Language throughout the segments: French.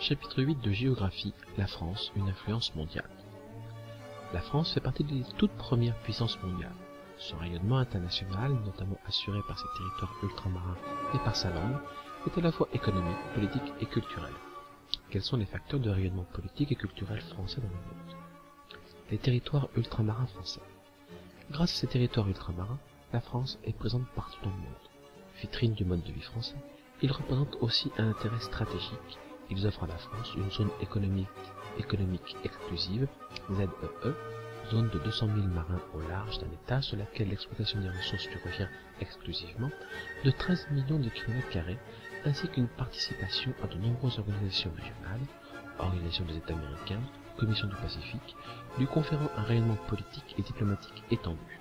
Chapitre 8 de Géographie, la France, une influence mondiale. La France fait partie des toutes premières puissances mondiales. Son rayonnement international, notamment assuré par ses territoires ultramarins et par sa langue, est à la fois économique, politique et culturel. Quels sont les facteurs de rayonnement politique et culturel français dans le monde? Les territoires ultramarins français. Grâce à ces territoires ultramarins, la France est présente partout dans le monde. Vitrine du mode de vie français, ils représentent aussi un intérêt stratégique. Ils offrent à la France une zone économique exclusive, ZEE, zone de 200 000 marins au large d'un État sur laquelle l'exploitation des ressources lui revient exclusivement, de 13 millions de km², ainsi qu'une participation à de nombreuses organisations régionales, Organisation des États américains, Commission du Pacifique, lui conférant un rayonnement politique et diplomatique étendu.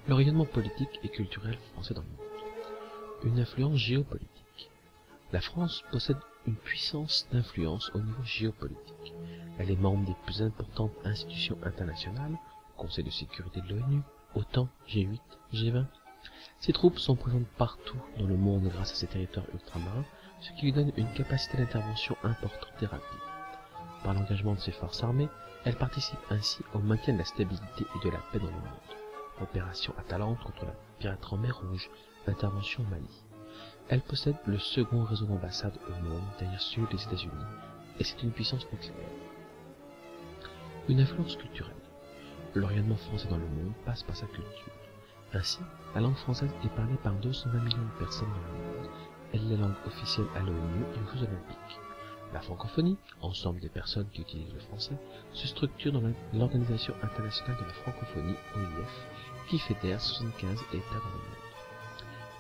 Le rayonnement politique et culturel français dans le monde. Une influence géopolitique. La France possède une puissance d'influence au niveau géopolitique. Elle est membre des plus importantes institutions internationales, Conseil de sécurité de l'ONU, OTAN, G8, G20. Ses troupes sont présentes partout dans le monde grâce à ses territoires ultramarins, ce qui lui donne une capacité d'intervention importante et rapide. Par l'engagement de ses forces armées, elle participe ainsi au maintien de la stabilité et de la paix dans le monde. Opération Atalante contre la piraterie en mer Rouge, intervention au Mali. Elle possède le second réseau d'ambassades au monde derrière celui des États-Unis, et c'est une puissance nucléaire. Une influence culturelle. Le rayonnement français dans le monde passe par sa culture. Ainsi, la langue française est parlée par 220 millions de personnes dans le monde. Elle est la langue officielle à l'ONU et aux Jeux Olympiques. La francophonie, ensemble des personnes qui utilisent le français, se structure dans l'Organisation internationale de la francophonie, OIF, qui fédère 75 États dans le monde.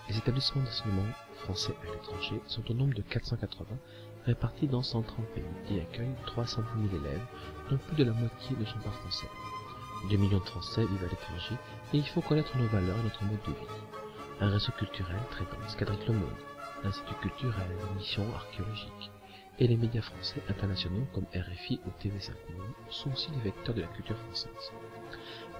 Les établissements d'enseignement français à l'étranger sont au nombre de 480, répartis dans 130 pays et accueillent 310 000 élèves, dont plus de la moitié ne sont pas français. 2 millions de Français vivent à l'étranger et il faut connaître nos valeurs et notre mode de vie. Un réseau culturel très dense quadrille le monde, instituts culturels, missions archéologiques. Et les médias français internationaux comme RFI ou TV5 Monde sont aussi les vecteurs de la culture française.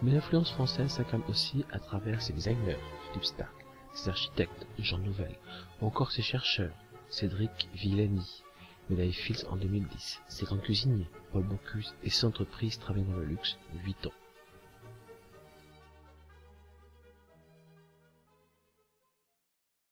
Mais l'influence française s'incarne aussi à travers ses designers, Philippe Starck, ses architectes, Jean Nouvel, ou encore ses chercheurs, Cédric Villani, médaille Fields en 2010, ses grands cuisiniers, Paul Bocuse et ses entreprises travaillant dans le luxe, 8 ans.